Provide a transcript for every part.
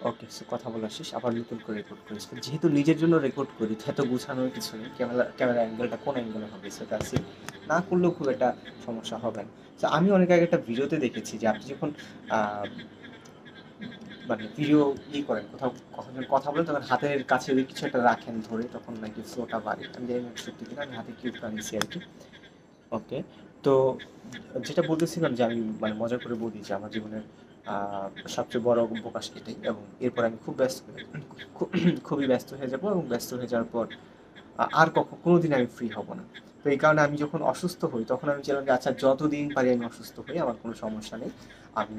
ওকে, so কথা বলা শেষ, আবার নতুন করে রেকর্ড করি। So, যেহেতু নিজের জন্য রেকর্ড করি, এত গুছানোর কিছু নেই। ক্যামেরা অ্যাঙ্গেলটা কোন অ্যাঙ্গেলে হবে সেটা সেট না করলেও খুব একটা সমস্যা হবে না। তো আমি অনেক আগে একটা ভিডিওতে দেখেছি যে আপনি যখন আহ, মানে ভিডিও করেন, কোথাও কখন যখন কথা বলেন তখন হাতের কাছে যদি কিছু একটা রাখেন ধরে, তখন নাকি ফ্লোটা বাড়ে। আমি জানি না সত্যি কিনা, আমি হাতে কিউবটা নিছি আর কি। ওকে, তো যেটা বলতেছিলাম যে আমি মানে মজা করে বলি যে আমার জীবনের সবচেয়ে বড় প্রকাশ এটাই, এবং এরপর আমি খুবই ব্যস্ত হয়ে যাব, এবং ব্যস্ত হয়ে যাওয়ার পর আর কোনোদিন আমি ফ্রি হব না। তো এই কারণে আমি যখন অসুস্থ হই তখন আমি চাইলাম যে আচ্ছা যতদিন পারি আমি অসুস্থ হই, আমার কোনো সমস্যা নেই। আমি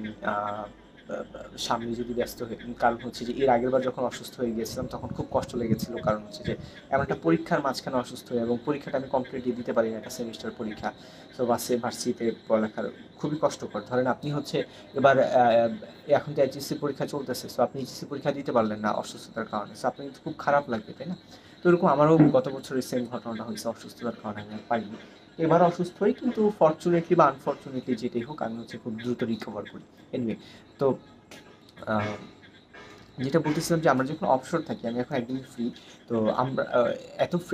সামনে যদি ব্যস্ত হই, কারণ হচ্ছে যে এর আগের বার যখন অসুস্থ হয়ে গিয়েছিলাম তখন খুব কষ্ট লেগেছিল, কারণ হচ্ছে যে এমন একটা পরীক্ষার মাঝখানে অসুস্থ হই, এবং পরীক্ষাটা আমি কমপ্লিটলি দিতে পারি না, একটা সেমিস্টার পরীক্ষা। তো ভার্সিটিতে পড়ালেখার খুবই কষ্টকর। ধরেন আপনি হচ্ছে এবার এখন তো এইচএসসি পরীক্ষা চলতেছে, সো আপনি এইচএসসি পরীক্ষা দিতে পারলেন না অসুস্থতার কারণে, সো আপনি খুব খারাপ লাগবে, তাই না? তো এরকম আমারও গত বছরের সেম ঘটনাটা হয়েছে, অসুস্থতার কারণে আমি আর পারিনি। এবার অসুস্থ হই, কিন্তু ফর্চুনেটলি বা আনফর্চুনেটলি যেটাই হোক আমি হচ্ছে খুব দ্রুত রিকভার করি। এনিওয়ে, তো আহ, যেটা বলতেছিলাম যে আমরা যখন অবসর থাকি, আমি এখন একদমই ফ্রি। তো আমরা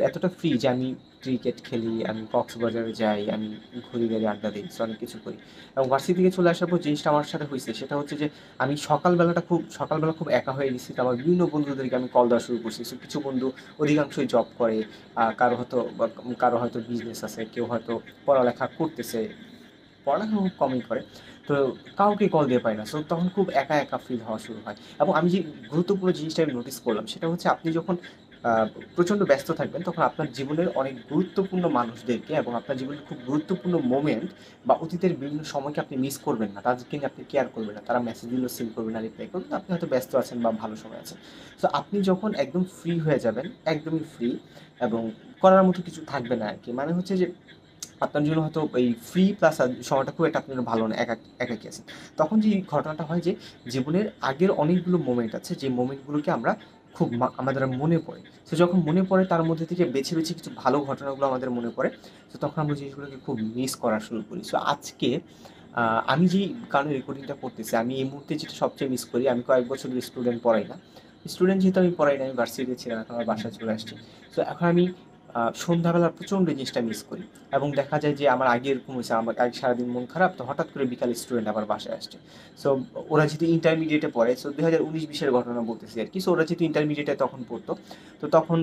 এতটা ফ্রি যে আমি ক্রিকেট খেলি, আমি কক্সবাজারে যাই, আমি ঘুরি গাড়ি আড্ডা দিই, so অনেক কিছু করি। এবং ভার্সিটি থেকে চলে আসার পর জিনিসটা আমার সাথে হয়েছে সেটা হচ্ছে যে আমি সকালবেলা খুব একা হয়ে গেছি। তো আমার বিভিন্ন বন্ধুদেরকে আমি কল দেওয়া শুরু করছি। So কিছু বন্ধু অধিকাংশই জব করে, কারো হয়তো বিজনেস আছে, কেউ হয়তো পড়ালেখা করতেছে, পড়ালেখা খুব কমই করে। তো কাউকে কল দিয়ে পাই না, সো তখন খুব একা একা ফিল হওয়া শুরু হয়। এবং আমি যে গুরুত্বপূর্ণ জিনিসটা আমি নোটিস করলাম সেটা হচ্ছে আপনি যখন প্রচণ্ড ব্যস্ত থাকবেন তখন আপনার জীবনের অনেক গুরুত্বপূর্ণ মানুষদেরকে এবং আপনার জীবনের খুব গুরুত্বপূর্ণ মোমেন্ট বা অতীতের বিভিন্ন সময়কে আপনি মিস করবেন না, তাদেরকে নিয়ে আপনি কেয়ার করবেন না, তারা মেসেজ দিলেও সিন করবেন না, রিপ্লাই করবেন না, আপনি হয়তো ব্যস্ত আছেন বা ভালো সময় আছেন। সো আপনি যখন একদম ফ্রি হয়ে যাবেন, একদমই ফ্রি, এবং করার মতো কিছু থাকবে না আর কি, মানে হচ্ছে যে আপনার জন্য হয়তো এই ফ্রি প্লাস সময়টা খুব একটা আপনার জন্য ভালো না, একাকি আছেন। তখন যে ঘটনাটা হয় যে জীবনের আগের অনেকগুলো মোমেন্ট আছে, যে মোমেন্টগুলোকে আমরা খুব আমাদের মনে পড়ে। তো যখন মনে পড়ে তার মধ্যে থেকে বেছে বেছে কিছু ভালো ঘটনাগুলো আমাদের মনে পড়ে। তো তখন আমরা জিনিসগুলোকে খুব মিস করা শুরু করি। সো আজকে আমি যেই কারণে রেকর্ডিংটা করতেছি, আমি এই মুহূর্তে যেটা সবচেয়ে মিস করি, আমি কয়েক বছর স্টুডেন্ট পড়াই না। স্টুডেন্ট যেহেতু আমি পড়াই না, আমি ভার্সিটিতে ছিলাম, এখন আমার বাসায় চলে আসছি। তো এখন আমি সন্ধ্যাবেলা প্রচণ্ড জিনিসটা মিস করি। এবং দেখা যায় যে আমার আগে এরকম হয়েছে, আমার আগে সারাদিন মন খারাপ, তো হঠাৎ করে বিকালে স্টুডেন্ট আবার বাসায় আসছে। সো ওরা যেহেতু ইন্টারমিডিয়েটে পড়ে, সো 2019-20 ঘটনা বলতেছি আর কি। সো ওরা যেহেতু ইন্টারমিডিয়েটে তখন পড়তো, তো তখন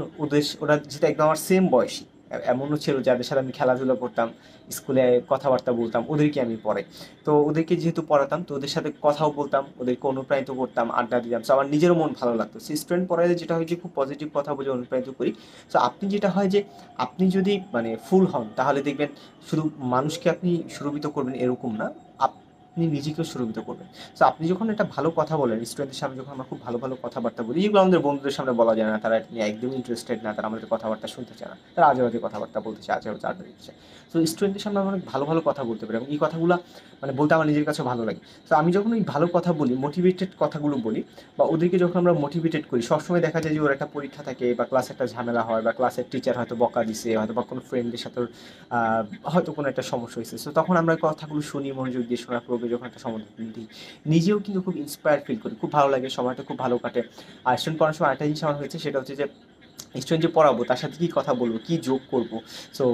ওরা যেটা একদম আমার সেম বয়সী, এমনও ছিল যাদের সাথে আমি খেলাধুলা করতাম, স্কুলে কথাবার্তা বলতাম, ওদেরকে আমি পড়াই। তো ওদেরকে যেহেতু পড়াতাম, তো ওদের সাথে কথাও বলতাম, ওদেরকে অনুপ্রাণিত করতাম, আড্ডা দিতাম, তো আমার নিজেরও মন ভালো লাগতো। সো স্টুডেন্ট পড়াইলে যেটা হয় যে খুব পজিটিভ কথা বলে অনুপ্রাণিত করি। সো আপনি যেটা হয় যে আপনি যদি মানে ফুল হন তাহলে দেখবেন শুধু মানুষকে আপনি সুরভিত করবেন এরকম না, আপনি নিজেকেও সুরভিত করবেন। সো আপনি যখন একটা ভালো কথা বলেন স্টুডেন্টের সামনে, যখন আমরা খুব ভালো ভালো কথাবার্তা বলি, যেগুলো আমাদের বন্ধুদের সামনে বলা যায় না, তারা এটা নিয়ে একদমই ইন্টারেস্টেড না, তারা আমাদের কথাবার্তা শুনতে চায় না, তারা আজে বাজে কথাবার্তা বলতে চায়, আজে বাজে আড্ডা দিতে চায়। সো স্টুডেন্টের সামনে আমরা অনেক ভালো ভালো কথা বলতে পারি, এবং এই কথাগুলো মানে বলতে আমার নিজের কাছে ভালো লাগে। তো আমি যখন ওই ভালো কথা বলি, মোটিভেটেড কথাগুলো বলি, বা ওদেরকে যখন আমরা মোটিভেটেড করি, সবসময় দেখা যায় যে ওর একটা পরীক্ষা থাকে, বা ক্লাসে একটা ঝামেলা হয়, বা ক্লাসের টিচার হয়তো বকা দিছে, হয়তো বা কোনো ফ্রেন্ডের সাথে ওর, হয়তো কোনো একটা সমস্যা হয়েছে। সো তখন আমরা কথাগুলো শুনি, মনোযোগ দিয়ে শোনার পূর্বে যখন একটা সমাধান দিই, নিজেও কিন্তু খুব ইন্সপায়ার ফিল করি, খুব ভালো লাগে, সময়টা খুব ভালো কাটে। আর স্টুডেন্ট পড়ানোর সময় একটা জিনিস আমার হয়েছে, সেটা হচ্ছে যে স্টুডেন্ট যে পড়াবো তার সাথে কী কথা বলবো, কী যোগ করবো। সো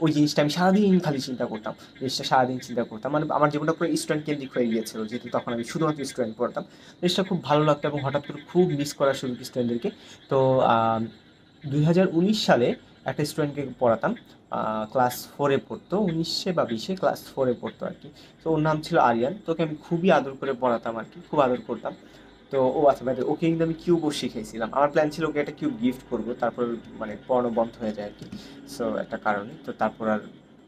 ওই জিনিসটা আমি সারাদিন খালি চিন্তা করতাম, জিনিসটা সারাদিন চিন্তা করতাম, মানে আমার জীবনটা পুরো স্টুডেন্ট কেন্দ্রিক হয়ে গিয়েছিল, যেহেতু তখন আমি শুধুমাত্র স্টুডেন্ট পড়তাম। জিনিসটা খুব ভালো লাগতো, এবং হঠাৎ করে খুব মিস করা শুরু করি স্টুডেন্টদেরকে। তো 2019 সালে একটা স্টুডেন্টকে পড়াতাম, ক্লাস 4-এ পড়তো, 19-এ বা 20-এ ক্লাস 4-এ পড়তো আর কি। তো ওর নাম ছিল আরিয়ান, তোকে আমি খুবই আদর করে পড়াতাম আর কি, খুব আদর করতাম। তো ও আচ্ছা বাদে, ওকে কিন্তু আমি কিউবও শিখাইছিলাম, আমার প্ল্যান ছিল ওকে একটা কিউব গিফট করবো, তারপর মানে পড়ানো বন্ধ হয়ে যায় আর কি। সো একটা কারণে তো তারপর আর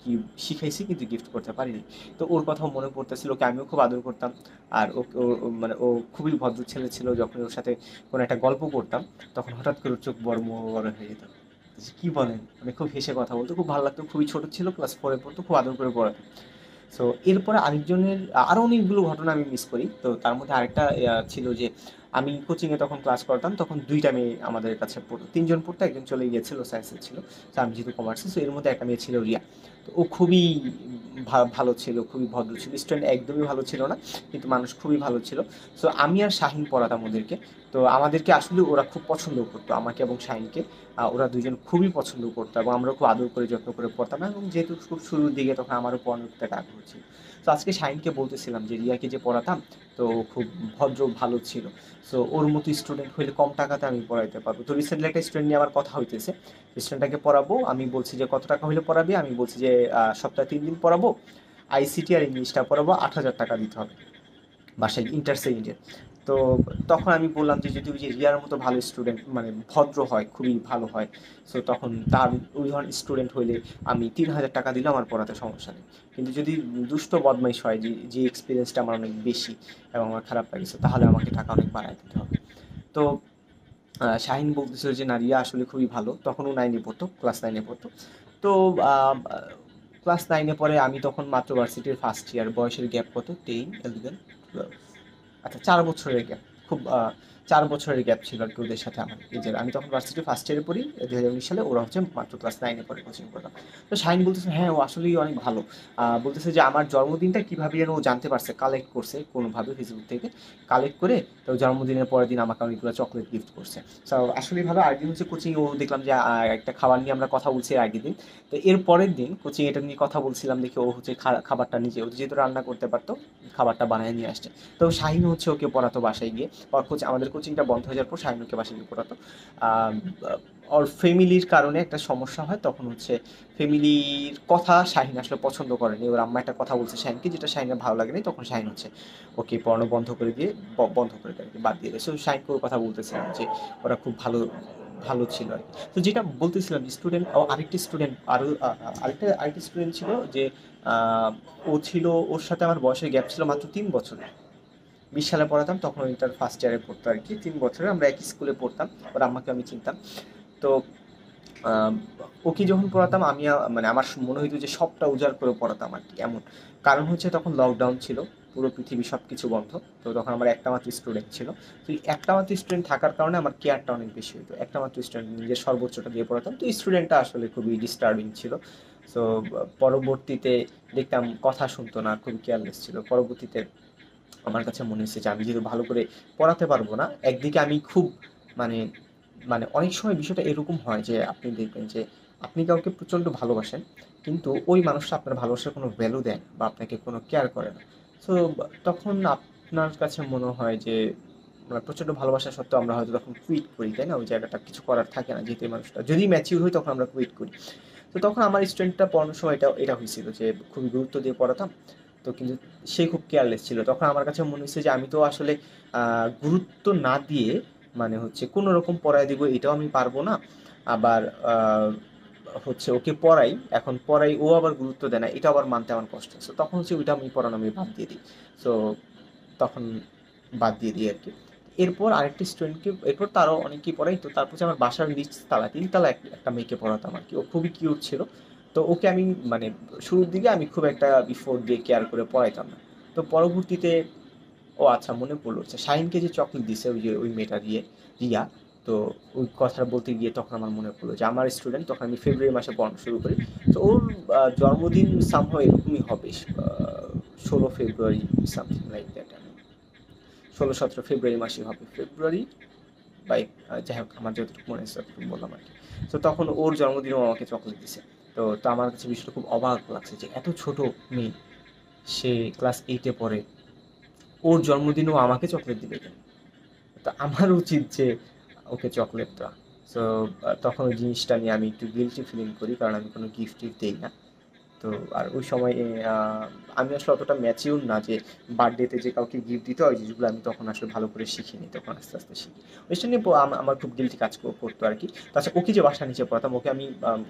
কিউব শিখাইছি কিন্তু গিফট করতে পারিনি। তো ওর কথাও মনে পড়তেছিল, ওকে আমিও খুব আদর করতাম। আর মানে ও খুবই ভদ্র ছেলে ছিল, যখন ওর সাথে কোনো একটা গল্প করতাম তখন হঠাৎ করে ওর চোখ বড় বড় হয়ে যেত, যে কি বলেন, মানে খুব হেসে কথা বলতো, খুব ভালো লাগতো, খুবই ছোট ছিল, ক্লাস 4-এ পড়তো, খুব আদর করে পড়াতাম। সো এরপরে আরেকজনের আরও অনেকগুলো ঘটনা আমি মিস করি। তো তার মধ্যে আরেকটা ছিল যে আমি কোচিংয়ে তখন ক্লাস করতাম, তখন দুইটা মেয়ে আমাদের কাছে পড়তো, তিনজন পড়তো, একজন চলে গিয়েছিল, সায়েন্সের ছিল। তো আমি যেহেতু কমার্সে, সো এর মধ্যে একটা মেয়ে ছিল রিয়া। তো ও খুবই ভালো ছিল, খুবই ভদ্র ছিল, স্টুডেন্ট একদমই ভালো ছিল না, কিন্তু মানুষ খুবই ভালো ছিল। সো আমি আর শাহিন পড়াতাম ওদেরকে। তো আমাদেরকে আসলে ওরা খুব পছন্দ করতো, আমাকে এবং শাহিনকে। ওরা দুজন খুবই পছন্দ করতো এবং আমরা খুব আদর করে যত্ন করে পড়তাম, এবং যেহেতু খুব শুরুর দিকে তখন আমারও পড়ানোর প্রতি একটা আগ্রহ ছিল। তো আজকে শাহিনকে বলতেছিলাম যে রিয়াকে যে পড়াতাম, তো ও খুব ভদ্র ভালো ছিল। সো ওর মতো স্টুডেন্ট হলে কম টাকাতে আমি পড়াইতে পারবো। তো রিসেন্টলি একটা স্টুডেন্ট নিয়ে আমার কথা হইতেছে, স্টুডেন্টটাকে পড়াবো। আমি বলছি যে কত টাকা হলে পড়াবি, আমি বলছি যে সপ্তাহে 3 দিন পড়াবো, আইসিটি আর ইংলিশটা পড়াবো, 8,000 টাকা দিতে হবে বাসায়, ইন্টারসে ইন্ডিয়ান। তো তখন আমি বললাম যে যদি ওই যে রিয়ার মতো ভালো স্টুডেন্ট, মানে ভদ্র হয়, খুবই ভালো হয়, সো তখন তার ওই ধরনের স্টুডেন্ট হইলে আমি 3,000 টাকা দিলেও আমার পড়াতে সমস্যা নেই। কিন্তু যদি দুষ্ট বদমাইশ হয়, যে যে এক্সপিরিয়েন্সটা আমার অনেক বেশি এবং আমার খারাপ লাগছে, তাহলে আমাকে টাকা অনেক বাড়ায় দিতে হবে। তো শাহিন বলতেছিল যে না, রিয়া আসলে খুবই ভালো। তখন ও 9-এ পড়তো, ক্লাস 9-এ পড়তো। তো ক্লাস 9-এ পরে, আমি তখন মাত্র ভার্সিটির ফার্স্ট ইয়ার, বয়সের গ্যাপ কত, 10, 11, 12, আচ্ছা 4 বছরের গ্যাপ। খুব 4 বছরের গ্যাপ ছিল আর কি ওদের সাথে আমার এজের। আমি তখন ভার্সিটি ফার্স্ট ইয়ারে পড়ি 2019 সালে, ওরা হচ্ছে মাত্র ক্লাস 9-এ পড়ে, কোচিং করতাম। তো শাহিন বলতেছে হ্যাঁ ও আসলেই অনেক ভালো। বলতেছে যে আমার জন্মদিনটা কীভাবে যেন ও জানতে পারছে, কালেক্ট করছে কোনোভাবে ফেসবুক থেকে, কালেক্ট করে তো জন্মদিনের পরের দিন আমাকে অনেকগুলো চকলেট গিফট করছে। সো আসলেই ভালো। আরেকদিন হচ্ছে কোচিং, ও দেখলাম যে একটা খাবার নিয়ে আমরা কথা বলছি এর আগের দিন। তো এর পরের দিন কোচিং এটা নিয়ে কথা বলছিলাম দেখে ও হচ্ছে খাবারটা নিজে, ও যেহেতু রান্না করতে পারতো, খাবারটা বানিয়ে নিয়ে আসছে। তো শাহিন হচ্ছে ওকে পড়াতো বাসায় গিয়ে। আমাদের কোচিংটা বন্ধ হয়ে যাওয়ার পর শাহিন ওকে বাসায় গিয়ে পড়াতো। ওর ফ্যামিলির কারণে একটা সমস্যা হয়, তখন হচ্ছে ফ্যামিলির কথা শাহিন আসলে পছন্দ করেনি। ওর আম্মা একটা কথা বলছে শাহিনকে, যেটা শাহিনের ভালো লাগেনি, তখন শাহিন হচ্ছে ওকে পড়ানো বন্ধ করে দিয়ে, বন্ধ করে দেয় আর কি, বাদ দিয়ে দেয়। সো শাহিনকে ওর কথা বলতেছিলাম যে ওরা খুব ভালো ভালো ছিল আর কি। তো যেটা বলতেছিলাম, স্টুডেন্ট, আরেকটি স্টুডেন্ট, আরও আরেকটি স্টুডেন্ট ছিল যে আহ, ও ছিল, ওর সাথে আমার বয়সের গ্যাপ ছিল মাত্র 3 বছর। 20 সালে পড়াতাম, তখন ওই তার ফার্স্ট ইয়ারে পড়তো আর কি। 3 বছরে আমরা একই স্কুলে পড়তাম, ওর আম্মাকে আমি চিনতাম। তো আহ, ওকে যখন পড়াতাম আমি মানে আমার মনে হইতো যে সবটা উজাড় করে পড়াতাম আর কি, এমন। কারণ হচ্ছে তখন লকডাউন ছিল, পুরো পৃথিবী সব কিছু বন্ধ। তো তখন আমার একটা মাত্র স্টুডেন্ট ছিল। তো এই একটা মাত্র স্টুডেন্ট থাকার কারণে আমার কেয়ারটা অনেক বেশি হতো, একটা মাত্র স্টুডেন্ট, নিজের সর্বোচ্চটা দিয়ে পড়াতাম। তো স্টুডেন্টটা আসলে খুবই ডিস্টার্বিং ছিল। সো পরবর্তীতে দেখতাম কথা শুনতো না, খুবই কেয়ারলেস ছিল। পরবর্তীতে আমার কাছে মনে হচ্ছে যে আমি যেহেতু ভালো করে পড়াতে পারবো না, একদিকে আমি খুব, মানে মানে অনেক সময় বিষয়টা এরকম হয় যে আপনি দেখবেন যে আপনি কাউকে প্রচণ্ড ভালোবাসেন, কিন্তু ওই মানুষটা আপনার ভালোবাসার কোনো ভ্যালু দেয় না বা আপনাকে কোনো কেয়ার করে না। সো তখন আপনার কাছে মনে হয় যে প্রচণ্ড ভালোবাসা সত্ত্বেও আমরা হয়তো তখন কুইট করি, তাই না? ওই জায়গাটা কিছু করার থাকে না, যেহেতু এই মানুষটা যদি ম্যাচিউর হয় তখন আমরা কুইট করি। তো তখন আমার স্টুডেন্টটা পড়ানোর সময় এটা হয়েছিল যে খুবই গুরুত্ব দিয়ে পড়াতাম, তো কিন্তু সে খুব কেয়ারলেস ছিল। তখন আমার কাছে মনে হচ্ছে যে আমি তো আসলে গুরুত্ব না দিয়ে, মানে হচ্ছে কোনো রকম পড়ায় দিব এটাও আমি পারবো না, আবার হচ্ছে ওকে পড়াই, এখন পড়াই ও আবার গুরুত্ব দেয় না, এটা আবার মানতে আমার কষ্ট হচ্ছে। তখন হচ্ছে ওইটা আমি পড়ানো আমি বাদ দিয়ে দিই। সো তখন বাদ দিয়ে দিই আর কি। এরপর আরেকটি স্টুডেন্টকে, এরপর তারও অনেকেই পড়াই। তো তারপর হচ্ছে আমার বাসার নিচ তালা, 3 তলা একটা মেয়েকে পড়াতাম আর কি, ও খুবই কিউট ছিল। তো ওকে আমি, মানে শুরুর দিকে আমি খুব একটা বিফোর দিয়ে কেয়ার করে পড়াইতাম না। তো পরবর্তীতে, ও আচ্ছা মনে পড়লো, হচ্ছে শাহিনকে যে চকলেট দিছে ওই যে ওই মেয়েটা দিয়ে, রিয়া। তো ওই কথাটা বলতে গিয়ে তখন আমার মনে পড়লো যে আমার স্টুডেন্ট, তখন আমি ফেব্রুয়ারি মাসে পড়ানো শুরু করি। তো ওর জন্মদিন সামহাও এরকমই হবে, 16 ফেব্রুয়ারি, সামথিং লাইক দ্যাট। 16-17 ফেব্রুয়ারি মাসে হবে, ফেব্রুয়ারি বাই, যাই হোক আমার যতটুকু মনে আছে ততটুকু বললাম আর কি। তো তখন ওর জন্মদিনেও আমাকে চকলেট দিছে। তো আমার কাছে বিষয়টা খুব অবাক লাগছে যে এত ছোট মেয়ে, সে ক্লাস 8-এ পড়ে, ওর জন্মদিনেও আমাকে চকলেট দিবে কেন? তো আমার উচিত যে ওকে চকলেট দেওয়া। সো তখন ওই জিনিসটা নিয়ে আমি একটু গিল্টি ফিলিং করি, কারণ আমি কোনো গিফট টিফট দিই না। তো আর ওই সময় আমি আসলে অতটা ম্যাচিউর না যে বার্থডেতে যে কাউকে গিফট দিতে হয়, জিনিসগুলো আমি তখন আসলে ভালো করে শিখিনি, তখন আস্তে আস্তে শিখি। ওইটা নিয়ে আমার খুব গিল্টি কাজ করতো আর কি। তাছাড়া ওকে যে বাসা নিচে পড়াতাম, ওকে আমি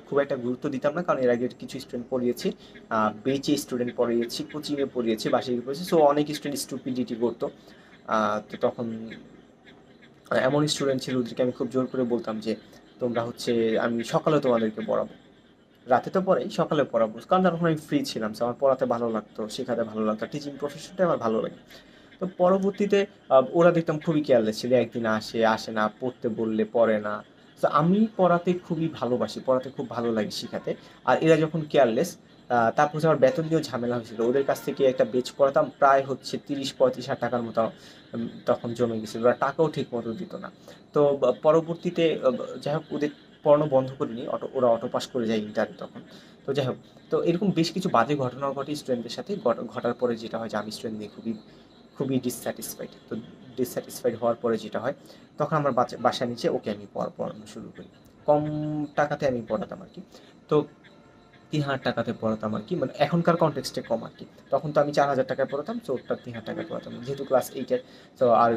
খুব একটা গুরুত্ব দিতাম না, কারণ এর আগে কিছু স্টুডেন্ট পড়িয়েছি, বেচে স্টুডেন্ট পড়িয়েছি, কোচিংয়ে পড়িয়েছি, বাসায় গিয়ে পড়েছি। সো অনেক স্টুডেন্ট স্টুপিডিটি করতো। তো তখন এমন স্টুডেন্ট ছিল ওদেরকে আমি খুব জোর করে বলতাম যে তোমরা হচ্ছে, আমি সকালে তোমাদেরকে পড়াবো, রাতে তো পড়াই, সকালে পড়াবো, কারণ তখন আমি ফ্রি ছিলাম। So আমার পড়াতে ভালো লাগতো, শেখাতে ভালো লাগতো, টিচিং প্রফেশনটা আমার ভালো লাগে। তো পরবর্তীতে ওরা দেখতাম খুবই কেয়ারলেস ছিল, একদিন আসে আসে না, পড়তে বললে পড়ে না। তো আমি পড়াতে খুবই ভালোবাসি, পড়াতে খুব ভালো লাগে শেখাতে। আর এরা যখন কেয়ারলেস, তারপর হচ্ছে আমার বেতন নিয়েও ঝামেলা হয়েছিল। ওদের কাছ থেকে একটা ব্যাচ পড়াতাম, প্রায় হচ্ছে ৩০-৩৫ হাজার টাকার মতো তখন জমে গেছিল। ওরা টাকাও ঠিক মতো দিত না। তো পরবর্তীতে যাই হোক ওদের পড়ানো বন্ধ করিনি, ওরা অটো পাস করে যায় ইন্টারে তখন। তো যাই হোক, তো এরকম বেশ কিছু বাজে ঘটনাও ঘটে স্টুডেন্টদের সাথে। ঘটার পরে যেটা হয় যে আমি স্টুডেন্ট নিয়ে খুবই খুবই ডিসস্যাটিসফাইড। তো ডিসস্যাটিসফাইড হওয়ার পরে যেটা হয়, তখন আমার বাসার নিচে ওকে আমি পড়ানো শুরু করি। কম টাকাতে আমি পড়াতাম আর কি। তো ৩,০০০ টাকাতে পড়াতাম আর কি, মানে এখনকার কনটেক্সটে কম আর কি। তখন তো আমি ৪,০০০ টাকায় পড়াতাম, তো ওটা ৩,০০০ টাকায় পড়াতাম যেহেতু ক্লাস 8-এর। তো আর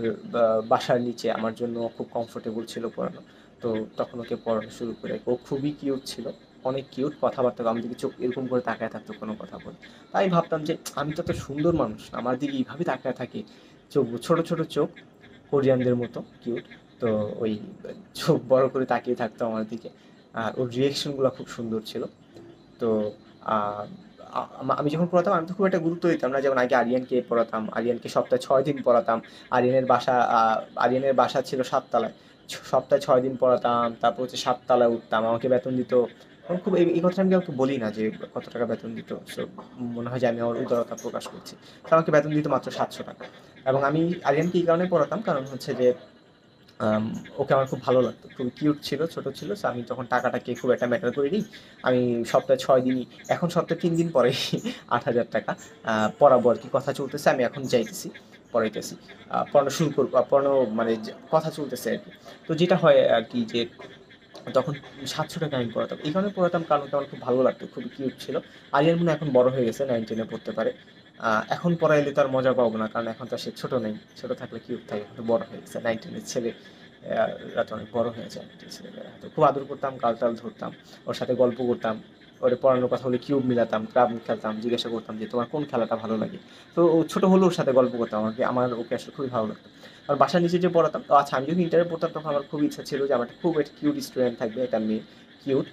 বাসার নিচে আমার জন্য খুব কমফোর্টেবল ছিল পড়ানো। তো তখন ওকে পড়ানো শুরু করে, ও খুবই কিউট ছিল, অনেক কিউট, কথাবার্তা আমার দিকে চোখ এরকম করে তাকায় থাকতো কোনো কথা বলে। তাই ভাবতাম যে আমি তো সুন্দর মানুষ না, আমার দিকে এইভাবে তাকায় থাকে, চোখ ছোট ছোট চোখ, কোরিয়ানদের মতো কিউট। তো ওই চোখ বড় করে তাকিয়ে থাকতো আমার দিকে। আর ওর রিয়েকশনগুলো খুব সুন্দর ছিল। তো আহ, আমি যখন পড়াতাম আমি তো খুব একটা গুরুত্ব দিতাম না। যেমন আগে আরিয়ানকে পড়াতাম, আরিয়ানকে সপ্তাহে 6 দিন পড়াতাম। আরিয়ানের বাসা ছিল 7 তলায়। সপ্তাহে 6 দিন পড়াতাম, তারপর হচ্ছে 7 তলায় উঠতাম, আমাকে বেতন দিত। আমি খুব এই কথাটা আমি কাউকে বলি না যে কত টাকা বেতন দিত, সো মনে হয় যে আমি আমার উদারতা প্রকাশ করছি। তো আমাকে বেতন দিত মাত্র 700 টাকা। এবং আমি আরিয়ানকে এই কারণে পড়াতাম, কারণ হচ্ছে যে আম ওকে আমার খুব ভালো লাগতো। খুবই কিউট ছিল, ছোট ছিল। সো আমি তখন টাকাটাকে খুব একটা ম্যাটার করিনি। আমি সপ্তাহে ৬ দিনই, এখন সপ্তাহে ৩ দিন পরে ৮,০০০ টাকা পড়াবো আরকি। কথা চলতেছে, আমি এখন যাইতেছি, পড়াইতেছি। পড়ানো শুরু করব, পড়ানো মানে কথা চলতেছে আরকি। তো যেটা হয় আরকি যে তখন ৭০০ টাকা আমি পড়াতাম। এই কারণে পড়াতাম কারণ ওকে আমার খুব ভালো লাগতো, খুবই কিউট ছিল। আরিয়ান মনে হয় এখন বড় হয়ে গেছে, 9-10 এ পড়তে পারে। এখন পড়াইলে তো আর মজা পাবো না, কারণ এখন তো আর সে ছোট নেই। ছোট থাকলে কিউট থাকে, এখন তো বড় হয়ে গেছে। 9-10 এর ছেলে রা তো অনেক বড় হয়ে যায়। ছেলেমেয়েরা তো খুব আদর করতাম, গাল-টাল ধরতাম, ওর সাথে গল্প করতাম। ওর পড়ানোর কথা হলে কিউব মিলাতাম, ক্রাব খেলতাম, জিজ্ঞাসা করতাম যে তোমার কোন খেলাটা ভালো লাগে। তো ও ছোট হলেও ওর সাথে গল্প করতাম, আমার ওকে আসলে খুবই ভালো লাগতো। আর বাসার নিচে যে পড়াতাম, তো আচ্ছা আমি যখন ইন্টারে পড়তাম তখন আমার খুব ইচ্ছা ছিল যে আমার খুব একটা কিউট স্টুডেন্ট থাকবে, একটা মেয়ে, কিউট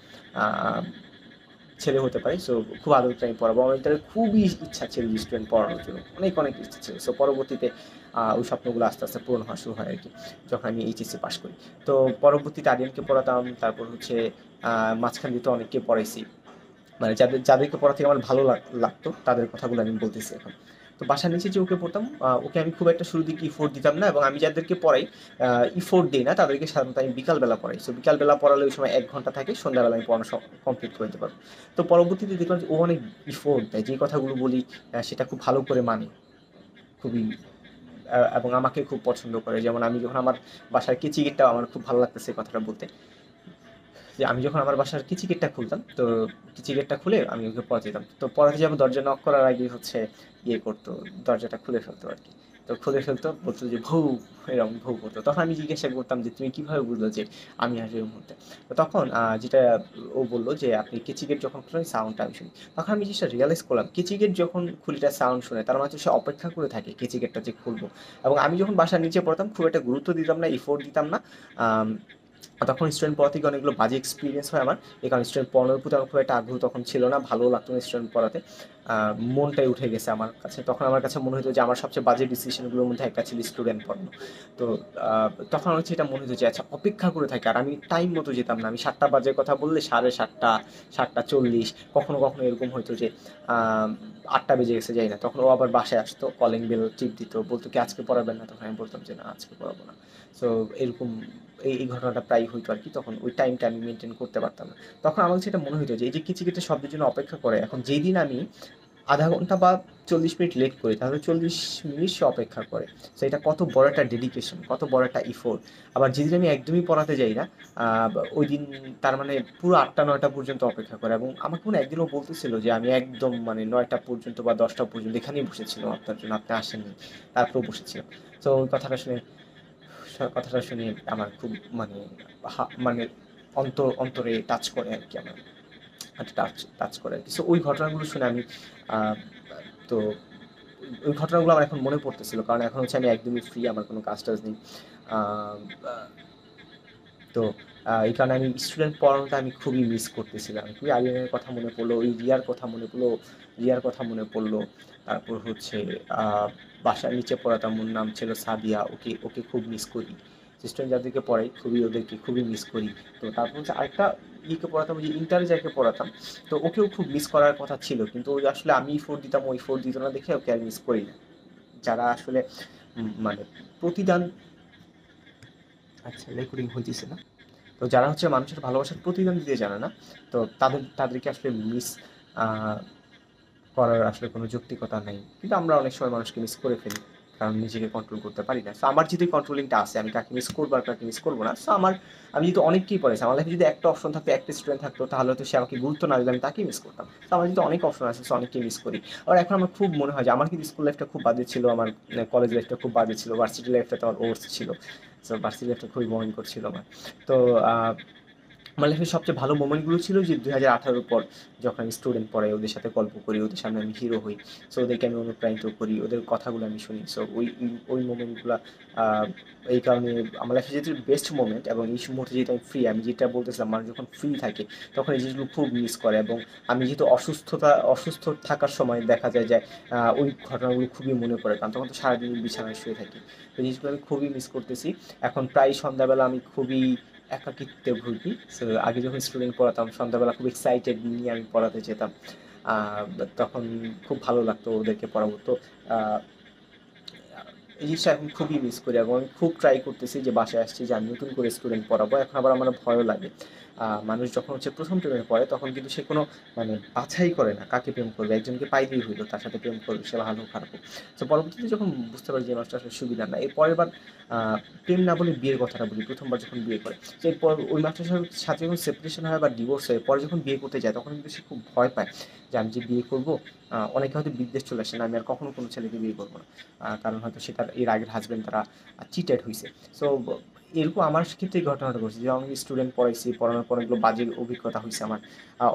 ছেলে হতে পারে। সো খুব আদর করে আমি পড়াবো, আমার ইন্টারে খুবই ইচ্ছা ছিল স্টুডেন্ট পড়ানোর জন্য, অনেক অনেক ইচ্ছা ছিল। সো পরবর্তীতে ওই স্বপ্নগুলো আস্তে আস্তে পূরণ হওয়া শুরু হয় আর কি, যখন আমি এইচএসসি পাশ করি। তো পরবর্তীতে আরিয়ানকে পড়াতাম, তারপর হচ্ছে মাঝখান দিয়ে তো অনেককে পড়াইছি, মানে যাদেরকে পড়া থেকে আমার ভালো লাগতো তাদের কথাগুলো আমি বলতেছি এখন। তো বাসার নিচে যে ওকে পড়তাম, ওকে আমি খুব একটা শুরুর দিকে ইফোর্ট দিতাম না, এবং আমি যাদেরকে পড়াই ইফোর্ট দিই না তাদেরকে সাধারণত আমি বিকালবেলা পড়াই। সো বিকালবেলা পড়ালে ওই সময় 1 ঘন্টা থাকে, সন্ধ্যাবেলা আমি পড়ানো সব কমপ্লিট করে দিতে পারবো। তো পরবর্তীতে দেখলাম যে ও অনেক ইফোর্ট দেয়, যে কথাগুলো বলি সেটা খুব ভালো করে মানে, খুবই এবং আমাকে খুব পছন্দ করে। যেমন আমি যখন আমার বাসার কেচি গেটটাও আমার খুব ভালো লাগতেছে এই কথাটা বলতে, যে আমি যখন আমার বাসার কিচি গেটটা খুলতাম, তো কিচি গেটটা খুলে আমি ওকে পড়াতে যেতাম। তো পড়াতে যাবো, দরজা নক করার আগে হচ্ছে ইয়ে করতো, দরজাটা খুলে ফেলতো আর কি। তো খুলে ফেলতো, বলতো যে ভৌ, এরকম ভৌ করতো। তখন আমি জিজ্ঞাসা করতাম যে তুমি কিভাবে বুঝলো যে আমি আসবো এই মুহূর্তে। তো তখন যেটা ও বললো যে আপনি কিচি গেট যখন খুলেন সাউন্ডটা আমি শুনি। তখন আমি জিনিসটা রিয়েলাইজ করলাম, কিচি গেট যখন খুলিটা সাউন্ড শুনে তার মানে হচ্ছে সে অপেক্ষা করে থাকে কিচি গেটটা যে খুলবো। এবং আমি যখন বাসার নিচে পড়তাম খুব একটা গুরুত্ব দিতাম না, ইফোর্ট দিতাম না। আম, তখন স্টুডেন্ট পড়া থেকে অনেকগুলো বাজে এক্সপিরিয়েন্স হয় আমার। এই কারণে স্টুডেন্ট পড়ানোর প্রতি আমার খুব একটা আগ্রহ তখন ছিল না, ভালো লাগতো না স্টুডেন্ট পড়াতে। মনটাই উঠে গেছে আমার কাছে, তখন আমার কাছে মনে হতো যে আমার সবচেয়ে বাজে ডিসিশনগুলোর মধ্যে একটা ছিল স্টুডেন্ট পড়ানো। তো তখন হচ্ছে এটা মনে হতো যে আচ্ছা অপেক্ষা করে থাকে, আর আমি টাইম মতো যেতাম না। আমি 7টা বাজে কথা বললে 7:30, 7:40, কখনো কখনো এরকম হতো যে 8টা বেজে গেছে যাই না, তখন ও আবার বাসায় আসতো, কলিং বেল টিপ দিত, বলতো কি আজকে পড়াবেন না, তখন আমি বলতাম যে না আজকে পড়াবো না। সো এরকম এই ঘটনাটা প্রায় হইতো আর কি, তখন ওই টাইমটা আমি মেনটেন করতে পারতাম না। তখন আমার সেটা মনে হইতো যে এই যে কিছু কিছু শব্দের জন্য অপেক্ষা করে, এখন যেই দিন আমি আধা ঘন্টা বা 40 মিনিট লেট করি, তাহলে 40 মিনিট সে অপেক্ষা করে। সো এটা কত বড় একটা ডেডিকেশন, কত বড় একটা ইফোর্ট। আবার যেদিন আমি একদমই পড়াতে যাই না, ওই দিন তার মানে পুরো 8টা 9টা পর্যন্ত অপেক্ষা করে। এবং আমাকে মনে হয় একদিনও বলতেছিল যে আমি একদম মানে 9টা পর্যন্ত বা 10টা পর্যন্ত এখানেই বসেছিলাম আপনার জন্য, আপনি আসেননি, তারপরেও বসেছিলাম। তো ওই কথাটা শুনে আমার খুব মানে মানে অন্তরে টাচ করে আর কি, আমার একটা টাচ টাচ করে আর কি। সো ওই ঘটনাগুলো শুনে আমি আহ, তো ওই ঘটনাগুলো আমার এখন মনে পড়তেছিল, কারণ এখন হচ্ছে আমি একদমই ফ্রি, আমার কোনো কাজ টাজ নেই। আহ, তো এই কারণে আমি স্টুডেন্ট পড়ানোটা আমি খুবই মিস করতেছিলাম, খুবই আলিয়ানের কথা মনে পড়লো, ওই রিয়ার কথা মনে পড়লো। তারপর হচ্ছে বাসার নিচে পড়াতাম, ওর নাম ছিল সাদিয়া, ওকে ওকে খুব মিস করি। স্টুডেন্ট যাদেরকে পড়াই ওদেরকে খুবই মিস করি। তো তারপর হচ্ছে আরেকটা ইকে পড়াতাম, ওই যে ইন্টারে যাকে পড়াতাম, তো ওকেও খুব মিস করার কথা ছিল, কিন্তু ওই আসলে আমি ফোর দিতাম, ওই ফোর দিত না দেখে ওকে আর মিস করি না। যারা আসলে মানে প্রতিদান, আচ্ছা রেকর্ডিং হইতেছে না, তো যারা হচ্ছে মানুষের ভালোবাসার প্রতিদান দিতে জানে না, তো তাদেরকে আসলে মিস করার আসলে কোনো যৌক্তিকতা নেই। কিন্তু আমরা অনেক সময় মানুষকে মিস করে ফেলি, কারণ নিজেকে কন্ট্রোল করতে পারি না। সো আমার যেহেতু কন্ট্রোলিংটা আছে, আমি কাকে মিস করবো আর কাকে মিস করবো না, সো আমি যেহেতু অনেককেই পড়েছি, আমার লাইফে যদি একটা অপশন থাকতো, একটা স্টুডেন্ট থাকতো, তাহলে হয়তো সে আমাকে গুরুত্ব না দিলে আমি তাকেই মিস করতাম। তো আমার যেহেতু অনেক অপশন আছে, সো অনেককেই মিস করি। আর এখন আমার খুব মনে হয় যে আমার কিন্তু স্কুল লাইফটা খুব বাজে ছিল, আমার কলেজ লাইফটা খুব বাজে ছিল, ভার্সিটি লাইফটা তো আমার ওর্স ছিল। সো ভার্সিটি লাইফটা খুবই ভয়ঙ্কর ছিল আমার। তো আমার লাইফের সবচেয়ে ভালো মোমেন্টগুলো ছিল যে 2018 পর, যখন আমি স্টুডেন্ট পড়াই, ওদের সাথে গল্প করি, ওদের সামনে আমি হিরো হই। সো ওদেরকে আমি অনুপ্রাণিত করি, ওদের কথাগুলো আমি শুনি। সো ওই মোমেন্টগুলো এই কারণে আমার লাইফে যেহেতু বেস্ট মোমেন্ট, এবং এই মুহূর্তে যেহেতু আমি ফ্রি, আমি যেটা বলতেছিলাম, মানুষ যখন ফ্রি থাকে তখন এই জিনিসগুলো খুব মিস করে। এবং আমি যেহেতু অসুস্থ থাকার সময় দেখা যায় যে ওই ঘটনাগুলো খুবই মনে পড়ে, কারণ তখন তো সারাদিন বিছানায় শুয়ে থাকি। তো এই জিনিসগুলো আমি খুবই মিস করতেছি। এখন প্রায় সন্ধ্যাবেলা আমি খুবই একাকিত্বে ভুগি। সো আগে যখন স্টুডেন্ট পড়াতাম, সন্ধ্যাবেলা খুব এক্সাইটেড নিয়ে আমি পড়াতে যেতাম। তখন খুব ভালো লাগতো ওদেরকে পড়াবো। তো আহ, এই জিনিসটা এখন খুবই মিস করি, এবং আমি খুব ট্রাই করতেছি যে বাসায় আসছি যে আমি নতুন করে স্টুডেন্ট পড়াবো। এখন আবার আমার ভয়ও লাগে। মানুষ যখন হচ্ছে প্রথম প্রেমে পড়ে, তখন কিন্তু সে কোনো মানে বাছাই করে না কাকে প্রেম করবে, একজনকে পাইলেই হইলো, তার সাথে প্রেম করবে, সে ভালো খারাপ হোক। তো পরবর্তীতে যখন বুঝতে পারি যে এই মানুষটা আসলে সুবিধা না, এর পরের বার প্রেম না বলে বিয়ের কথাটা বলি, প্রথমবার যখন বিয়ে করে, তো এরপর ওই মানুষটার সাথে যখন সেপারেশন হয় বা ডিভোর্স হয়, পরে যখন বিয়ে করতে যায়, তখন কিন্তু সে খুব ভয় পায় যে আমি যে বিয়ে করবো, অনেকে হয়তো বিদ্বেষ চলে আসে না, আমি আর কখনো কোনো ছেলেকে বিয়ে করবো না। কারণ হয়তো সে তার এর আগের হাজবেন্ড তারা চিটেড হয়েছে। সো এরকম আমার ক্ষেত্রে এই ঘটনাটা ঘটছে যে আমি স্টুডেন্ট পড়াইছি, পড়ানোর পর এগুলো বাজে অভিজ্ঞতা হয়েছে আমার।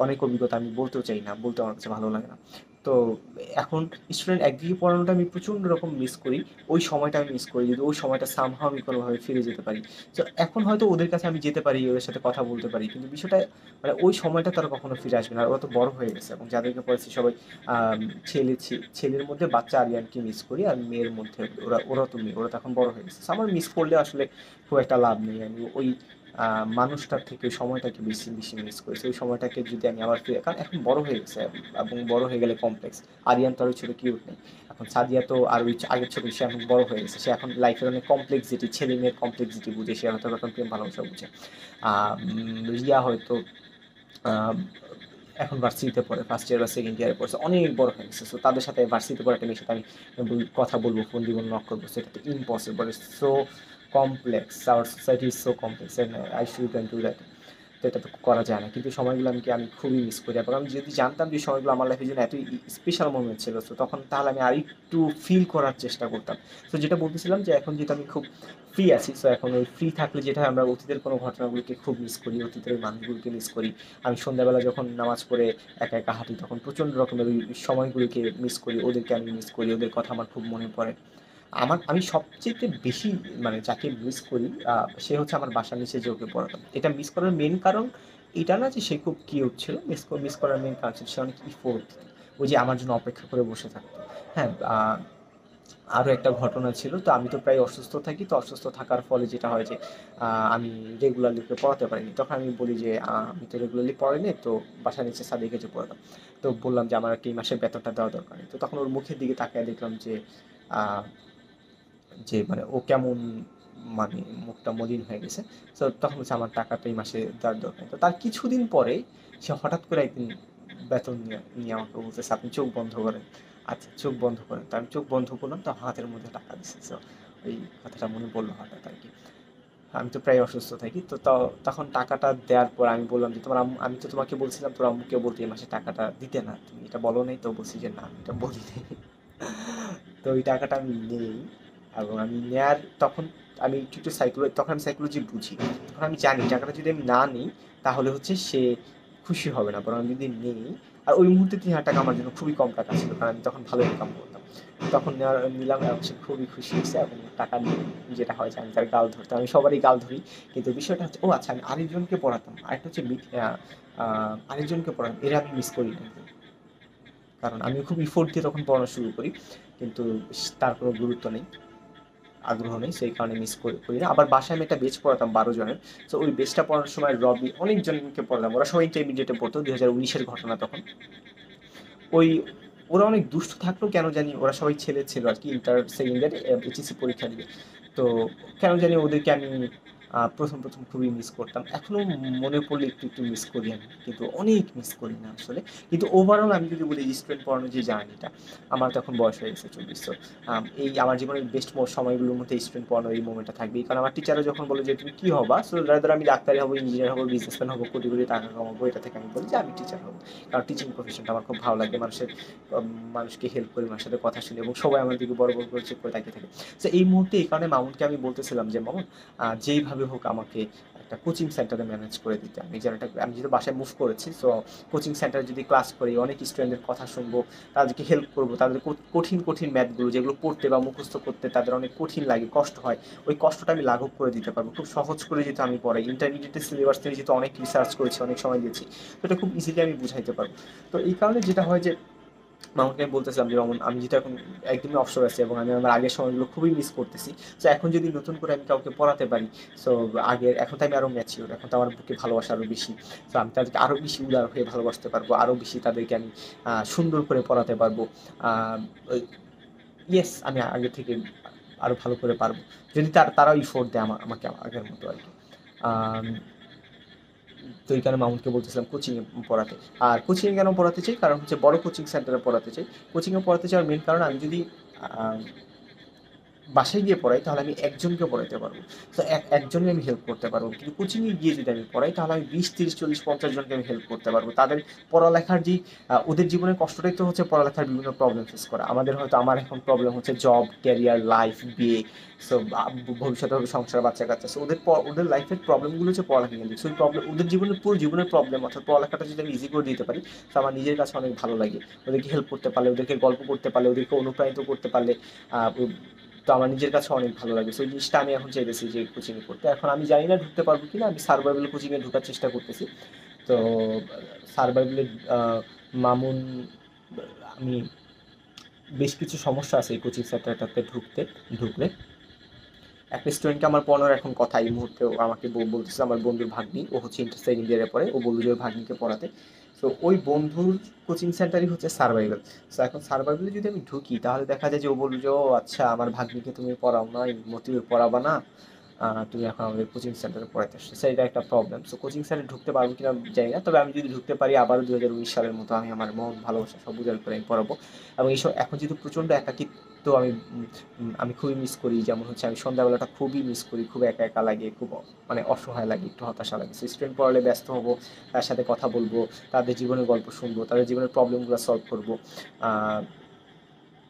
অনেক অভিজ্ঞতা আমি বলতেও চাই না, বলতে আমার কাছে ভালো লাগে না। তো এখন স্টুডেন্ট একদিকে পড়ানোটা আমি প্রচণ্ড রকম মিস করি, ওই সময়টা আমি মিস করি, যদি ওই সময়টা সামহাও আমি কোনোভাবে ফিরে যেতে পারি। তো এখন হয়তো ওদের কাছে আমি যেতে পারি, ওদের সাথে কথা বলতে পারি, কিন্তু বিষয়টা মানে ওই সময়টা তারা কখনো ফিরে আসবে না, আর ওরা তো বড় হয়ে গেছে। এবং যাদেরকে পড়েছি সবাই আম, ছেলের মধ্যে বাচ্চা আরিয়ানকে মিস করি, আর মেয়ের মধ্যে ওরা তো মেয়ে, ওরা তো এখন বড় হয়ে গেছে। So আমার মিস করলে আসলে খুব একটা লাভ নেই। আমি ওই মানুষটার থেকে ওই সময়টাকে বেশি বেশি মিস করেছি। ওই সময়টাকে যদি আমি আবার ফিরে, কারণ এখন বড় হয়ে গেছে, এবং বড় হয়ে গেলে কমপ্লেক্স। আরিয়ান তো আর ওই ছোটো কিউট নেই। এখন সাদিয়া তো আর ওই আগের ছোটো, সে এখন বড় হয়ে গেছে, সে এখন লাইফের অনেক কমপ্লেক্সিটি, ছেলে মেয়ের কমপ্লেক্সিটি বুঝে, সে হয়তো এখন প্রেম ভালোবাসা বুঝে। রিয়া হয়তো আহ, এখন ভার্সিটিতে পড়ে, ফার্স্ট ইয়ার বা সেকেন্ড ইয়ারে পড়ছে, অনেক বড় হয়ে গেছে। সো তাদের সাথে ভার্সিটিতে পড়ে একটা মেয়ের সাথে আমি কথা বলবো, ফোন দিব, নক করবো, সেটা তো impossible, so complex, our society is so complex, and I should can do that. তো এটা তো করা যায় না, কিন্তু সময়গুলো আমি খুবই মিস করি। এবং আমি যদি জানতাম যে সময়গুলো আমার লাইফের জন্য এতই স্পেশাল মোমেন্ট ছিল, তো তখন তাহলে আমি আর একটু ফিল করার চেষ্টা করতাম। তো যেটা বলতেছিলাম যে এখন যেহেতু আমি খুব ফ্রি আছি, সো এখন ওই ফ্রি থাকলে যেটা হয়, আমরা অতীতের কোনো ঘটনাগুলোকে খুব মিস করি, অতীতের ওই মানুষগুলোকে মিস করি। আমি সন্ধ্যাবেলা যখন নামাজ পড়ে একা একা হাঁটি, তখন প্রচণ্ড রকমের ওই সময়গুলোকে মিস করি, ওদেরকে আমি মিস করি, ওদের কথা আমার খুব মনে পড়ে। আমি সবচেয়ে বেশি মানে যাকে মিস করি, সে হচ্ছে আমার বাসার নিচে যে ওকে পড়াতাম। এটা মিস করার মেন কারণ এটা না যে সে খুব কিউট ছিল, মিস করার মেন কারণ ছিল সে অনেক ইফোর্ট দিত, ওই যে আমার জন্য অপেক্ষা করে বসে থাকতো। হ্যাঁ, আরও একটা ঘটনা ছিল, তো আমি তো প্রায় অসুস্থ থাকি, তো অসুস্থ থাকার ফলে যেটা হয় যে আমি রেগুলারলি ওকে পড়াতে পারিনি। তখন আমি বলি যে আমি তো রেগুলারলি পড়াইনি, তো বাসার নিচে সাদিকে যে পড়াতাম। তো বললাম যে আমার এই মাসের বেতনটা দেওয়া দরকার। তো তখন ওর মুখের দিকে তাকিয়ে দেখলাম যে আহ, মানে ও কেমন, মানে মুখটা মলিন হয়ে গেছে। তো তখন হচ্ছে আমার টাকাটা এই মাসে দেওয়ার দরকার। তো তার কিছুদিন পরে সে হঠাৎ করে একদিন বেতন নিয়ে নিয়ে আমাকে বলতেছে, আপনি চোখ বন্ধ করেন। আচ্ছা চোখ বন্ধ করেন, তো আমি চোখ বন্ধ করলাম, তো হাতের মধ্যে টাকা দিচ্ছে। তো ওই কথাটা মনে পড়লো হঠাৎ আর কি। আমি তো প্রায় অসুস্থ থাকি, তো তখন টাকাটা দেওয়ার পর আমি বললাম যে তোমার আমি তো তোমাকে বলছিলাম তোর আম্মুকে বলতে এই মাসে টাকাটা দিতে, না তুমি এটা বলো নাই। তো বলছি যে না, আমি এটা বলি নাই। তো ওই টাকাটা আমি নেই, এবং আমি নেয়ার তখন আমি একটু একটু তখন আমি সাইকোলজি বুঝি। তখন আমি জানি টাকাটা যদি আমি না নিই, তাহলে হচ্ছে সে খুশি হবে না, বরং আমি যদি নিই, আর ওই মুহূর্তে 3,000 টাকা আমার জন্য খুবই কম টাকা ছিল, কারণ আমি তখন ভালো ইনকাম করতাম। তখন নিলাম, এবং সে খুবই খুশি হয়েছে। এবং টাকা নিয়ে যেটা হয় যে আমি তার গাল ধরতাম, আমি সবারই গাল ধরি। কিন্তু বিষয়টা হচ্ছে, ও আচ্ছা, আমি আরেকজনকে পড়াতাম, আরেকটা হচ্ছে আরেকজনকে পড়াতাম, এরা আমি মিস করি না। কারণ আমি খুব ইফোর্ট দিয়ে তখন পড়ানো শুরু করি, কিন্তু তার কোনো গুরুত্ব নেই। আগ্রহ নেই, সেই কারণে মিস করি না। আবার বাসায় আমি একটা বেচ পড়াতাম 12 জনের। তো ওই বেচটা পড়ানোর সময় রবি অনেকজনকে পড়ালাম, ওরা সবাই ইন্টারমিডিয়েটে পড়তো, 2019-এর ঘটনা তখন। ওই ওরা অনেক দুষ্ট থাকলেও কেন জানি ওরা সবাই ছেলে ছিল আর কি, ইন্টার সেকেন্ড ইয়ার এইচএসসি পরীক্ষা দিবে। তো কেন জানি ওদেরকে আমি প্রথম খুবই মিস করতাম, এখনও মনে পড়লে একটু একটু মিস করি আমি, কিন্তু অনেক মিস করি না আসলে। কিন্তু ওভারঅল আমি যদি বলি স্টুডেন্ট পড়ানোর যে জার্নিটা, আমার তখন বয়স হয়ে গেছে 24। তো এই আমার জীবনের বেস্ট সময়গুলোর মধ্যে স্টুডেন্ট পড়ানোর এই মোমেন্টটা থাকবেই, কারণ আমার টিচাররা যখন বলে যে তুমি কী হবা, সো ধর আমি ডাক্তারি হবো, ইঞ্জিনিয়ার হবো, বিজনেসম্যান হবো, কোটি কোটি টাকা কামাবো, এটা থেকে আমি বলি যে আমি টিচার হবো। কারণ টিচিং প্রফেশনটা আমার খুব ভালো লাগে, মানুষকে হেল্প করি, মানুষের সাথে কথা শুনি, এবং সবাই আমার দিকে বড় বড় করে চেক করে তাকিয়ে থাকে। তো এই মুহূর্তে এই কারণে মামুনকে আমি বলতেছিলাম যে মামুন, যেইভাবে হোক আমাকে একটা কোচিং সেন্টারে ম্যানেজ করে দিতে। আমি যেহেতু বাসায় মুভ করেছি, সো কোচিং সেন্টারে যদি ক্লাস করি, অনেক স্টুডেন্টদের কথা শুনবো, তাদেরকে হেল্প করবো, তাদের কঠিন কঠিন ম্যাথগুলো যেগুলো পড়তে বা মুখস্থ করতে তাদের অনেক কঠিন লাগে, কষ্ট হয়, ওই কষ্টটা আমি লাঘব করে দিতে পারবো খুব সহজ করে, যেহেতু আমি পড়াই ইন্টারমিডিয়েটের সিলেবাস থেকে, যেহেতু অনেক রিসার্চ করেছি, অনেক সময় দিয়েছি, তো এটা খুব ইজিলি আমি বুঝাইতে পারবো। তো এই কারণে যেটা হয় যে মামুনকে আমি বলতেছিলাম যে মামুন, আমি যেটা এখন একদমই অবসর আছি এবং আমি আমার আগের সময়গুলো খুবই মিস করতেছি। তো এখন যদি নতুন করে আমি কাউকে পড়াতে পারি, সো এখন তো আমি আরও ম্যাচিওর, এখন তো আমার বুকে ভালোবাসা আরও বেশি। তো আমি তাদেরকে আরও বেশি উদার হয়ে ভালোবাসতে পারবো, আরও বেশি তাদেরকে আমি সুন্দর করে পড়াতে পারবো। ইয়েস, আমি আগে থেকে আরও ভালো করে পারবো, যদি তারাও ইফোর্ট দেয় আমাকে আগের মতো আর কি। আম, তো এই কারণে মামুনকে বলতেছিলাম কোচিংয়ে পড়াতে। আর কোচিংয়ে কেন পড়াতে চাই, কারণ হচ্ছে বড় কোচিং সেন্টারে পড়াতে চাই। কোচিংয়ে পড়াতে চাওয়ার মেন কারণ, আমি যদি বাসায় গিয়ে পড়াই তাহলে আমি একজনকে পড়াইতে পারবো, তো একজনকে আমি হেল্প করতে পারবো। কিন্তু কোচিংয়ে গিয়ে যদি আমি পড়াই তাহলে আমি 20, 30, 40, 50 জনকে আমি হেল্প করতে পারবো। তাদের পড়ালেখার যে ওদের জীবনের কষ্টটাই তো হচ্ছে পড়ালেখার বিভিন্ন প্রবলেম ফেস করা। আমার এখন প্রবলেম হচ্ছে জব, ক্যারিয়ার, লাইফ, বিয়ে, সো ভবিষ্যতে হবে সংসার, বাচ্চা কাচ্চা। সো ওদের লাইফের প্রবলেমগুলো হচ্ছে পড়ালেখা কেন্দ্রিক। সো ওই প্রবলেম, ওদের জীবনের পুরো জীবনের প্রবলেম অর্থাৎ পড়ালেখাটা যদি আমি ইজি করে দিতে পারি, তো আমার নিজের কাছে অনেক ভালো লাগে। ওদেরকে হেল্প করতে পারলে, ওদেরকে গল্প করতে পারলে, ওদেরকে অনুপ্রাণিত করতে পারলে, তো আমার নিজের কাছে অনেক ভালো লাগে। সো এই জিনিসটা আমি এখন চাইতেছি যে কোচিংয়ে করতে। এখন আমি জানি না ঢুকতে পারবো কিনা, আমি সার্ভাইভাল কোচিংয়ে ঢোকার চেষ্টা করতেছি। তো সার্ভাইভালে মামুন, আমি বেশ কিছু সমস্যা আছে এই কোচিং সেন্টারটাতে ঢুকলে। একটা স্টুডেন্টকে আমার পড়ানোর এখন কথা, এই মুহূর্তে ও আমাকে বলতেছে, আমার বন্ধুর ভাগ্নি, ও হচ্ছে ইন্টার সেকেন্ড ইয়ারে পড়ে, ও বললো যে ওর ভাগ্নিকে পড়াতে। সো ওই বন্ধুর কোচিং সেন্টারই হচ্ছে সার্ভাইভাল। সো এখন সার্ভাইভালে যদি আমি ঢুকি তাহলে দেখা যায় যে ও বললো যে ও আচ্ছা, আমার ভাগ্নিকে তুমি পড়াও না, মতিউর পড়াবা না, তুমি এখন আমাদের কোচিং সেন্টারে পড়াতে আসছো। সেটা একটা প্রবলেম। সো কোচিং সেন্টারে ঢুকতে পারবো কিনা জানি না, তবে আমি যদি ঢুকতে পারি আবারও 2019 সালের মতো আমি আমার মন ভালোবাসা সব উজাড় করে আমি পড়াবো। এবং এইসব এখন যেহেতু প্রচণ্ড একাকিত্ব আমি খুবই মিস করি, যেমন হচ্ছে আমি সন্ধ্যাবেলাটা খুবই মিস করি, খুব একা একা লাগে, খুব মানে অসহায় লাগে, একটু হতাশা লাগে। সো স্টুডেন্ট পড়ালে ব্যস্ত হবো, তার সাথে কথা বলবো, তাদের জীবনের গল্প শুনবো, তাদের জীবনের প্রবলেমগুলো সলভ করবো।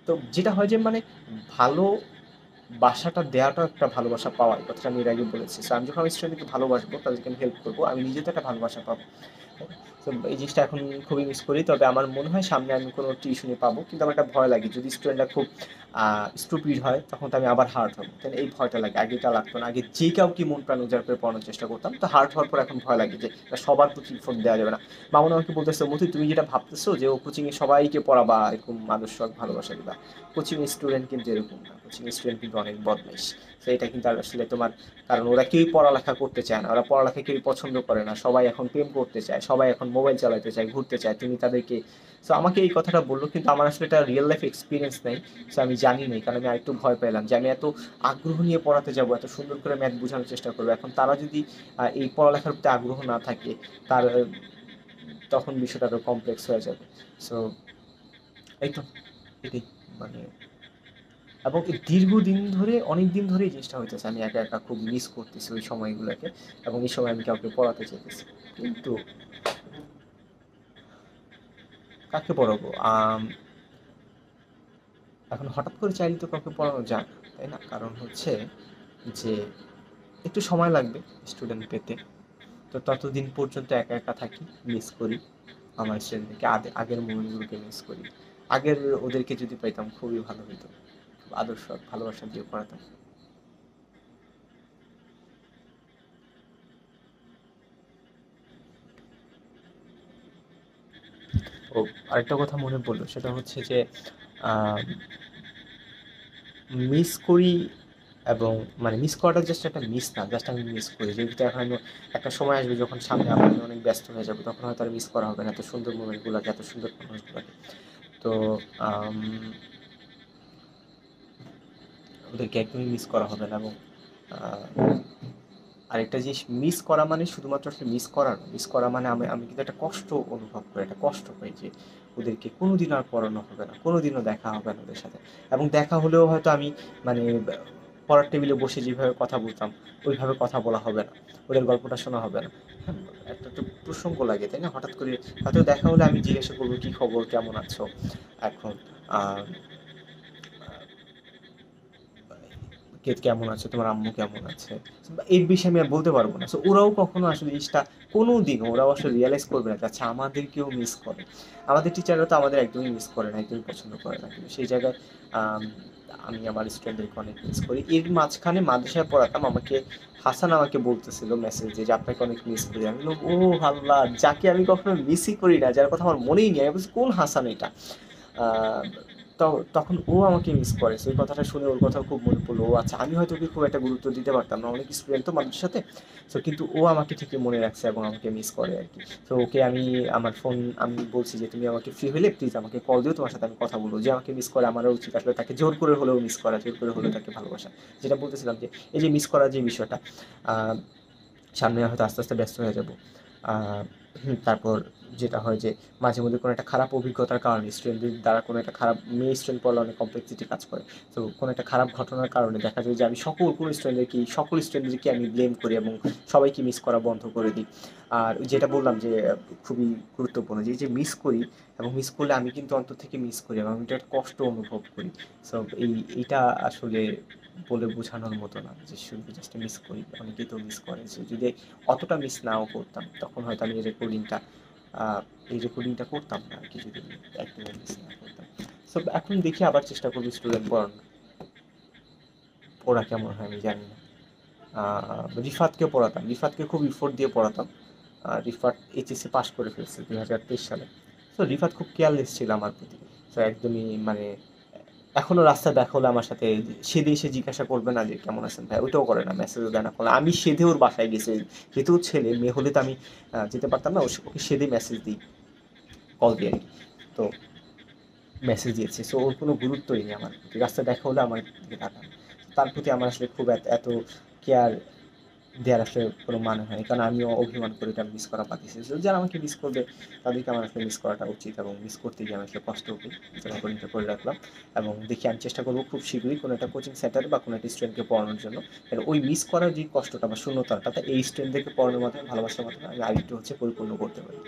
তো যেটা হয় যে মানে ভালো বাসাটা দেওয়াটাও একটা ভালোবাসা পাওয়া, এই কথাটা আমি এর আগে বলেছি। সো আমি যখন আমার স্টুডেন্টকে ভালোবাসবো, তাদেরকে আমি হেল্প করবো, আমি নিজে তো একটা ভালোবাসা পাবো। তো এই জিনিসটা এখন খুবই মিস করি। তবে আমার মনে হয় সামনে আমি কোনো টিউশনি পাবো, কিন্তু আমার একটা ভয় লাগে যদি স্টুডেন্টরা খুব স্টুপিড হয়, তখন তো আমি আবার হার্ট হবো, তাহলে এই ভয়টা লাগে। আগে এটা লাগতো না, আগে যে কাউকে মন প্রাণ উজাড় করে পড়ানোর চেষ্টা করতাম, তো হার্ট হওয়ার পর এখন ভয় লাগে যে না, সবার প্রতি ফোন দেওয়া যাবে না। মামুন আমাকে বলতেছে, মতি তুমি যেটা ভাবতেছো যে ও কোচিংয়ে সবাইকে পড়াবা, এরকম আদর্শ ভালোবাসা দিবা, কোচিং স্টুডেন্ট কিন্তু এরকম না, কোচিং স্টুডেন্ট কিন্তু অনেক বদমাইশ। তো এটা কিন্তু আসলে তোমার, কারণ ওরা কেউই পড়ালেখা করতে চায় না, ওরা পড়ালেখা কেউই পছন্দ করে না, সবাই এখন প্রেম করতে চায়, সবাই এখন মোবাইল চালাতে চায়, ঘুরতে চায়, তুমি তাদেরকে। সো আমাকে এই কথাটা বললো, কিন্তু আমার আসলে এটা রিয়েল লাইফ এক্সপিরিয়েন্স নেই। সো আমি জানি না, কারণ আমি আরেকটু ভয় পেলাম যে আমি এত আগ্রহ নিয়ে পড়াতে যাবো, এত সুন্দর করে ম্যাথ বোঝানোর চেষ্টা করবো, এখন তারা যদি এই পড়ালেখার প্রতি আগ্রহ না থাকে, তার তখন বিষয়টা আরো কমপ্লেক্স হয়ে যাবে। সো এই তো, এটাই মানে। এবং এই দীর্ঘদিন ধরে, অনেক দিন ধরে এই জিনিসটা হইতেছে, আমি একা একা খুব মিস করতেছি ওই সময়গুলোকে, এবং এই সময় আমি কাউকে পড়াতে চাইতেছি, কিন্তু কাকে পড়াবো? এখন হঠাৎ করে চাইলে তো কাউকে পড়ানো যায় না, তাই না? কারণ হচ্ছে যে একটু সময় লাগবে স্টুডেন্ট পেতে। তো ততদিন পর্যন্ত একা একা থাকি, মিস করি আমার স্টুডেন্টদেরকে, আগের মুভমেন্টগুলোকে মিস করি। আগের ওদেরকে যদি পাইতাম খুবই ভালো হতো, খুব আদর্শ ভালোবাসা দিয়ে পড়াতাম। ও, আরেকটা কথা মনে পড়লো, সেটা হচ্ছে যে মিস করি এবং মানে মিস করাটা জাস্ট একটা মিস না, জাস্ট আমি মিস করি, যেহেতু এখন আমি একটা সময় আসবে যখন সামনে আবার আমি অনেক ব্যস্ত হয়ে যাবো, তখন হয়তো আর মিস করা হবে না এত সুন্দর মোমেন্টগুলোকে, এত সুন্দর মানুষগুলোকে। তো আম, ওদেরকে একদমই মিস করা হবে না। এবং আরেকটা জিনিস, মিস করা মানে শুধুমাত্র আসলে মিস করা না, মিস করা মানে আমি আমি কিন্তু একটা কষ্ট অনুভব করি, একটা কষ্ট পাই যে ওদেরকে কোনোদিন আর পড়ানো হবে না, কোনোদিনও দেখা হবে না ওদের সাথে। এবং দেখা হলেও হয়তো আমি মানে পড়ার টেবিলে বসে যেভাবে কথা বলতাম ওইভাবে কথা বলা হবে না, ওদের গল্পটা শোনা হবে না। হ্যাঁ, একটা তো প্রসঙ্গ লাগে তাই না, হঠাৎ করে হয়তো দেখা হলে আমি জিজ্ঞাসা করবো কি খবর, কেমন আছো। এখন আহ কে কেমন আছে, তোমার আম্মু কেমন আছে, এর বিষয়ে আমি আর বলতে পারবো না। সো ওরাও কখনো আসলে জিনিসটা কোনো দিন ওরাও আসলে রিয়েলাইজ করবে না যে আচ্ছা আমাদেরকেও মিস করে। আমাদের টিচাররা তো আমাদের একদমই মিস করে না, একদমই পছন্দ করে না, কিন্তু সেই জায়গায় আম, আমি আমার স্টুডেন্টদেরকে অনেক মিস করি। এর মাঝখানে মাদ্রাসায় পড়াতাম, আমাকে হাসান আমাকে বলতেছিল মেসেজে যে আপনাকে অনেক মিস করি। আমি বললাম ও আল্লাহ, যাকে আমি কখনো মিসই করি না, যার কথা আমার মনেই নেই। আমি বলছি কোন হাসান এটা। আহ, তখন ও আমাকে মিস করে, সেই কথাটা শুনে ওর কথা খুব মনে পড়লো। ও আচ্ছা, আমি হয়তো ওকে খুব একটা গুরুত্ব দিতে পারতাম না, অনেক স্টুডেন্ট তো মানুষের সাথে। তো কিন্তু ও আমাকে ঠিকই মনে রাখছে এবং আমাকে মিস করে আর কি। তো ওকে আমি আমার ফোন আমি বলছি যে তুমি আমাকে ফ্রি হলে প্লিজ আমাকে কল দিও, তোমার সাথে আমি কথা বলবো। যে আমাকে মিস করে আমারও উচিত আসলে তাকে জোর করে হলেও মিস করা, জোর করে হলেও তাকে ভালোবাসা। যেটা বলতেছিলাম যে এই যে মিস করার যে বিষয়টা, আহ, সামনে হয়তো আস্তে আস্তে ব্যস্ত হয়ে যাব। তারপর যেটা হয় যে মাঝে মধ্যে কোনো একটা খারাপ অভিজ্ঞতার কারণে স্টুডেন্টদের দ্বারা কোনো একটা খারাপ, মেয়ে স্টুডেন্ট পড়লে অনেক কমপ্লেক্সিটি কাজ করে। তো কোনো একটা খারাপ ঘটনার কারণে দেখা যায় যে আমি কোনো সকল স্টুডেন্টদেরকে আমি ব্লেম করি এবং সবাইকে মিস করা বন্ধ করে দিই। আর যেটা বললাম যে খুবই গুরুত্বপূর্ণ যে মিস করি, এবং মিস করলে আমি কিন্তু অন্তর থেকে মিস করি এবং আমি এটা একটা কষ্ট অনুভব করি। সো এইটা আসলে বলে বোঝানোর মতো না যে শুধু জাস্ট মিস করি, অনেকেই তো মিস করে। যে যদি অতটা মিস নাও করতাম তখন হয়তো আমি এই রেকর্ডিংটা করতাম না আর কি, যদি একদমই মিস না করতাম। সো এখন দেখি আবার চেষ্টা করবি স্টুডেন্ট পড়ানো, ওরা কেমন হয় আমি জানি না। রিফাতকে পড়াতাম, রিফাতকে খুব ইফোর্ট দিয়ে পড়াতাম। রিফাত এইচএসসি পাশ করে ফেলছে 2023 সালে। তো রিফাত খুব কেয়ারলেস ছিল আমার প্রতি। তো একদমই মানে এখনো রাস্তায় দেখা হলে আমার সাথে সেধে এসে জিজ্ঞাসা করবে না যে কেমন আছেন ভাই, ওইটাও করে না, মেসেজও দেয় না, কোনো। আমি সেধে ওর বাসায় গেছি, যেহেতু ও ছেলে, মেয়ে হলে তো আমি যেতে পারতাম না, ওকে সেধে মেসেজ দিই, কল দিয়ে আর কি। তো মেসেজ দিয়েছে, সো ওর কোনো গুরুত্বই নেই আমার প্রতি, রাস্তায় দেখা হলে আমার দিকে তাকান। তার প্রতি আমার আসলে খুব এত কেয়ার দেওয়ার আসলে কোনো মানে হয়, কারণ আমিও অভিমান করে এটা মিস করা বাদ দিয়েছি। যারা আমাকে মিস করবে তাদেরকে আমার আসলে মিস করাটা উচিত, এবং মিস করতে গিয়ে আমি আসলে কষ্ট করি, রেকর্ডিংটা করে রাখলাম। এবং দেখি আমি চেষ্টা করবো খুব শীঘ্রই কোনো একটা কোচিং সেন্টারে বা কোনো একটা স্টুডেন্টকে পড়ানোর জন্য। এর ওই মিস করার যে কষ্টটা বা শূন্যতাটা এই স্টুডেন্টদেরকে পড়ানোর মাধ্যমে, ভালোবাসার মাধ্যমে আমি আরেকটু পরিপূর্ণ করতে পারি।